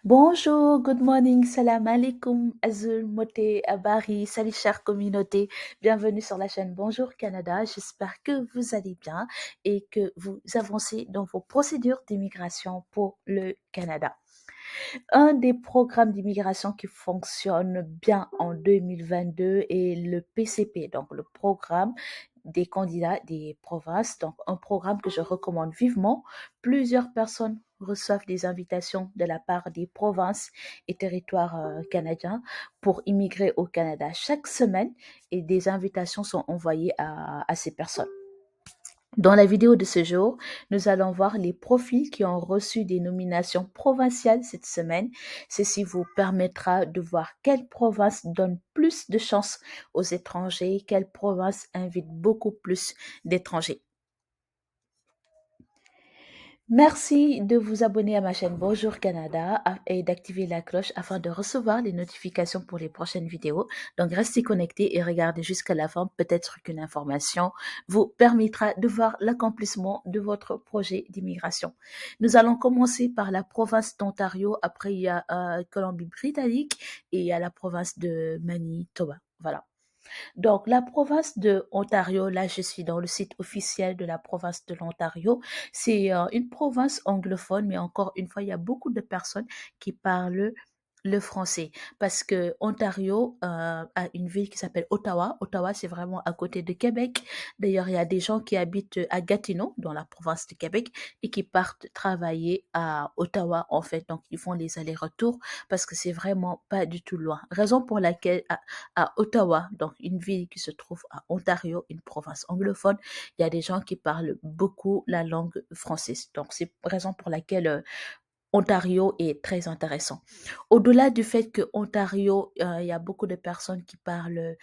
Bonjour, good morning, salam alaikum, Azul, Moté, Abari, salut chère communauté, bienvenue sur la chaîne Bonjour Canada, j'espère que vous allez bien et que vous avancez dans vos procédures d'immigration pour le Canada. Un des programmes d'immigration qui fonctionne bien en 2022 est le PCP, donc le programme des candidats des provinces, donc un programme que je recommande vivement. Plusieurs personnes reçoivent des invitations de la part des provinces et territoires canadiens pour immigrer au Canada chaque semaine et des invitations sont envoyées à ces personnes. Dans la vidéo de ce jour, nous allons voir les profils qui ont reçu des nominations provinciales cette semaine. Ceci vous permettra de voir quelle province donne plus de chances aux étrangers, quelle province invite beaucoup plus d'étrangers. Merci de vous abonner à ma chaîne Bonjour Canada et d'activer la cloche afin de recevoir les notifications pour les prochaines vidéos. Donc restez connectés et regardez jusqu'à la fin. Peut-être qu'une information vous permettra de voir l'accomplissement de votre projet d'immigration. Nous allons commencer par la province d'Ontario. Après, il y a Colombie-Britannique et il y a la province de Manitoba. Voilà. Donc, la province de Ontario, là, je suis dans le site officiel de la province de l'Ontario. C'est une province anglophone, mais encore une fois, il y a beaucoup de personnes qui parlent le français parce que Ontario a une ville qui s'appelle Ottawa. Ottawa, c'est vraiment à côté de Québec. D'ailleurs, il y a des gens qui habitent à Gatineau, dans la province de Québec, et qui partent travailler à Ottawa, en fait. Donc, ils font les allers-retours parce que c'est vraiment pas du tout loin. Raison pour laquelle à Ottawa, donc une ville qui se trouve à Ontario, une province anglophone, il y a des gens qui parlent beaucoup la langue française. Donc, c'est raison pour laquelle Ontario est très intéressant. Au-delà du fait que Ontario, il y a beaucoup de personnes qui parlent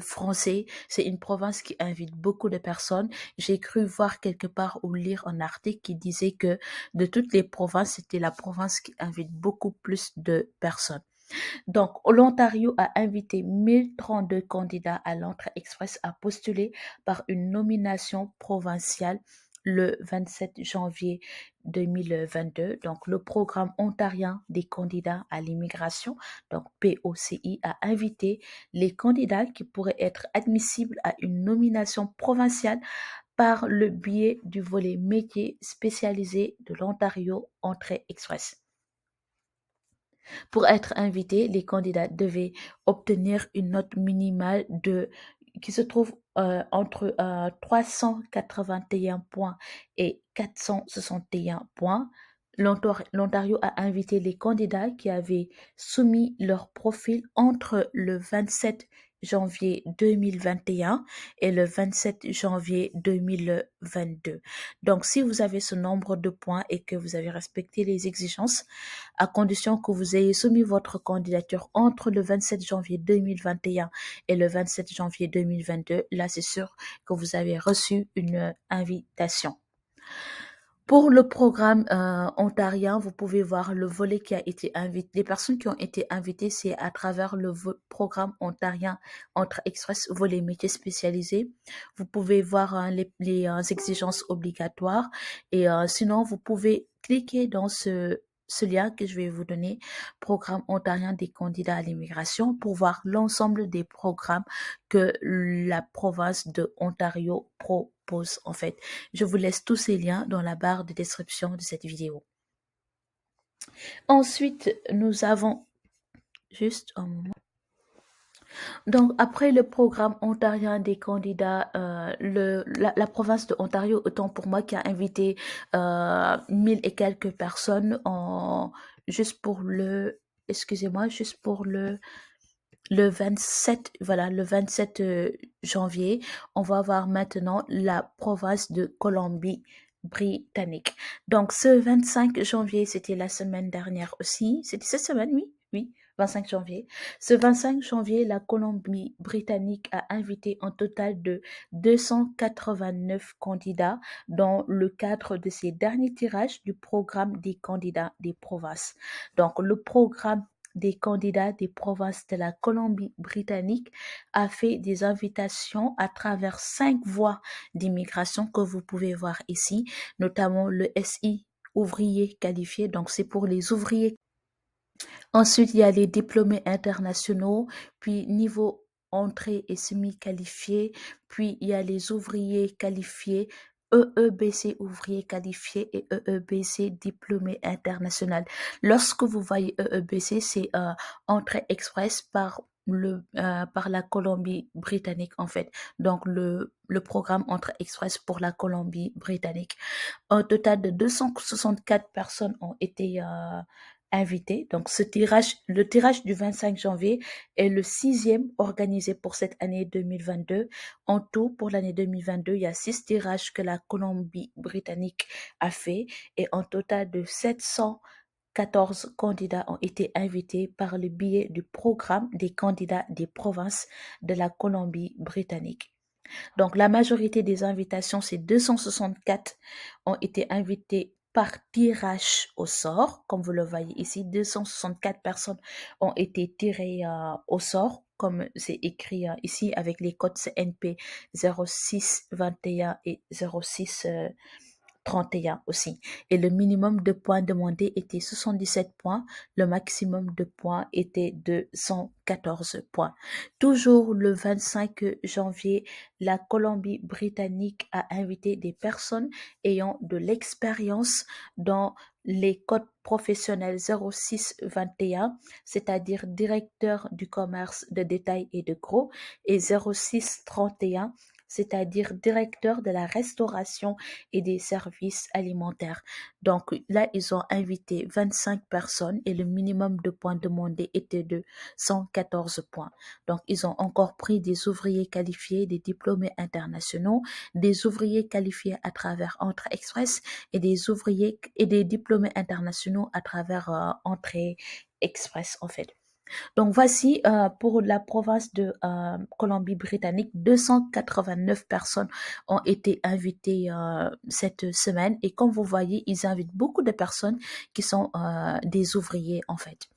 français. C'est une province qui invite beaucoup de personnes. J'ai cru voir quelque part ou lire un article qui disait que de toutes les provinces, c'était la province qui invite beaucoup plus de personnes. Donc, l'Ontario a invité 1032 candidats à l'entrée express à postuler par une nomination provinciale le 27 janvier 2022. Donc, le programme ontarien des candidats à l'immigration, donc POCI, a invité les candidats qui pourraient être admissibles à une nomination provinciale par le biais du volet métier spécialisé de l'Ontario Entrée Express. Pour être invité, les candidats devaient obtenir une note minimale qui se trouve entre 381 points et 461 points. L'Ontario a invité les candidats qui avaient soumis leur profil entre le 27 janvier 2021 et le 27 janvier 2022. Donc, si vous avez ce nombre de points et que vous avez respecté les exigences, à condition que vous ayez soumis votre candidature entre le 27 janvier 2021 et le 27 janvier 2022, là, c'est sûr que vous avez reçu une invitation. Pour le programme ontarien, vous pouvez voir le volet qui a été invité. Les personnes qui ont été invitées, c'est à travers le programme ontarien Entre Express, volet métiers spécialisés. Vous pouvez voir les exigences obligatoires et sinon, vous pouvez cliquer dans ce lien que je vais vous donner, programme ontarien des candidats à l'immigration, pour voir l'ensemble des programmes que la province de Ontario propose en fait. Je vous laisse tous ces liens dans la barre de description de cette vidéo. Ensuite, nous avons juste un moment. Donc, après le programme ontarien des candidats, la province de Ontario, autant pour moi, qui a invité 1000 et quelques personnes juste pour excusez-moi, juste pour le 27, voilà, le 27 janvier, on va voir maintenant la province de Colombie-Britannique. Donc, ce 25 janvier, c'était la semaine dernière aussi. C'était cette semaine, oui, oui, 25 janvier. Ce 25 janvier, la Colombie-Britannique a invité un total de 289 candidats dans le cadre de ces derniers tirages du programme des candidats des provinces. Donc, le programme des candidats des provinces de la Colombie-Britannique a fait des invitations à travers 5 voies d'immigration que vous pouvez voir ici, notamment le SI ouvriers qualifiés. Donc, c'est pour les ouvriers. Ensuite, il y a les diplômés internationaux, puis niveau entrée et semi-qualifiés, puis il y a les ouvriers qualifiés, EEBC ouvriers qualifiés et EEBC diplômé international. Lorsque vous voyez EEBC, c'est entrée express par la Colombie-Britannique en fait. Donc le programme entrée express pour la Colombie-Britannique. Un total de 264 personnes ont été invitées. Donc, le tirage du 25 janvier est le sixième organisé pour cette année 2022. En tout, pour l'année 2022, il y a 6 tirages que la Colombie-Britannique a fait et un total de 714 candidats ont été invités par le biais du programme des candidats des provinces de la Colombie-Britannique. Donc, la majorité des invitations, c'est 264, ont été invités par tirage au sort. Comme vous le voyez ici, 264 personnes ont été tirées au sort, comme c'est écrit ici avec les codes CNP 0621 et 06 31 aussi. Et le minimum de points demandé était 77 points. Le maximum de points était de 114 points. Toujours le 25 janvier, la Colombie-Britannique a invité des personnes ayant de l'expérience dans les codes professionnels 0621, c'est-à-dire directeur du commerce de détail et de gros, et 0631, c'est-à-dire directeur de la restauration et des services alimentaires. Donc là, ils ont invité 25 personnes et le minimum de points demandés était de 114 points. Donc, ils ont encore pris des ouvriers qualifiés, des diplômés internationaux, des ouvriers qualifiés à travers Entrée Express et des ouvriers et des diplômés internationaux à travers Entrée Express en fait. Donc voici pour la province de Colombie-Britannique, 289 personnes ont été invitées cette semaine et comme vous voyez, ils invitent beaucoup de personnes qui sont des ouvriers en fait.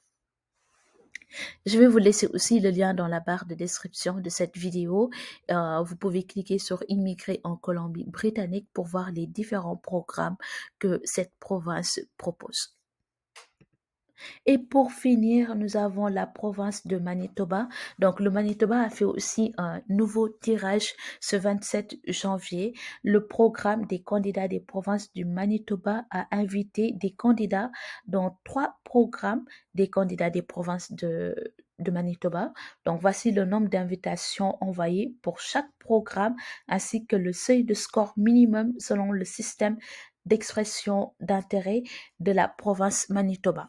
Je vais vous laisser aussi le lien dans la barre de description de cette vidéo. Vous pouvez cliquer sur Immigrer en Colombie-Britannique pour voir les différents programmes que cette province propose. Et pour finir, nous avons la province de Manitoba. Donc, le Manitoba a fait aussi un nouveau tirage ce 27 janvier. Le programme des candidats des provinces du Manitoba a invité des candidats dans 3 programmes des candidats des provinces de Manitoba. Donc, voici le nombre d'invitations envoyées pour chaque programme ainsi que le seuil de score minimum selon le système d'expression d'intérêt de la province Manitoba.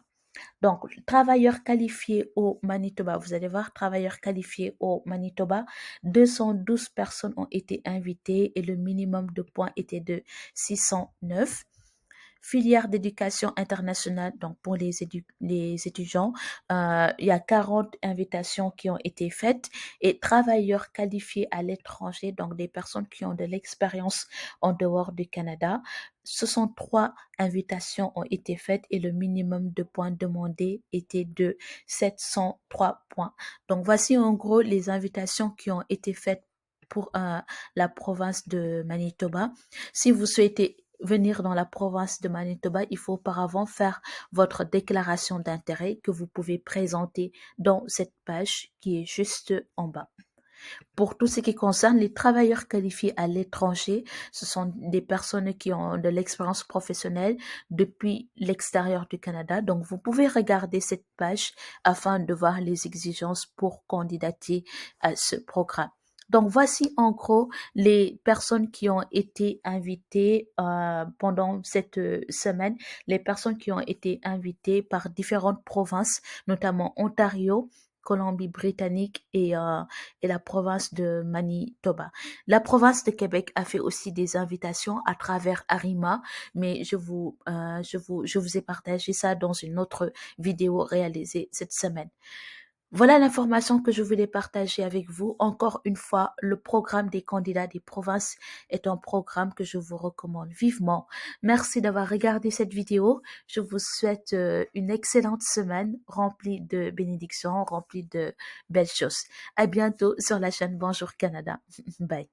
Donc, travailleurs qualifiés au Manitoba, vous allez voir, travailleurs qualifiés au Manitoba, 212 personnes ont été invitées et le minimum de points était de 609. Filière d'éducation internationale, donc pour les étudiants, il y a 40 invitations qui ont été faites et travailleurs qualifiés à l'étranger, donc des personnes qui ont de l'expérience en dehors du Canada, 63 invitations ont été faites et le minimum de points demandés était de 703 points. Donc voici en gros les invitations qui ont été faites pour la province de Manitoba. Si vous souhaitez venir dans la province de Manitoba, il faut auparavant faire votre déclaration d'intérêt que vous pouvez présenter dans cette page qui est juste en bas. Pour tout ce qui concerne les travailleurs qualifiés à l'étranger, ce sont des personnes qui ont de l'expérience professionnelle depuis l'extérieur du Canada. Donc, vous pouvez regarder cette page afin de voir les exigences pour candidater à ce programme. Donc, voici en gros les personnes qui ont été invitées pendant cette semaine, les personnes qui ont été invitées par différentes provinces, notamment Ontario, Colombie-Britannique et la province de Manitoba. La province de Québec a fait aussi des invitations à travers Arima, mais je vous ai partagé ça dans une autre vidéo réalisée cette semaine. Voilà l'information que je voulais partager avec vous. Encore une fois, le programme des candidats des provinces est un programme que je vous recommande vivement. Merci d'avoir regardé cette vidéo. Je vous souhaite une excellente semaine remplie de bénédictions, remplie de belles choses. À bientôt sur la chaîne Bonjour Canada. Bye.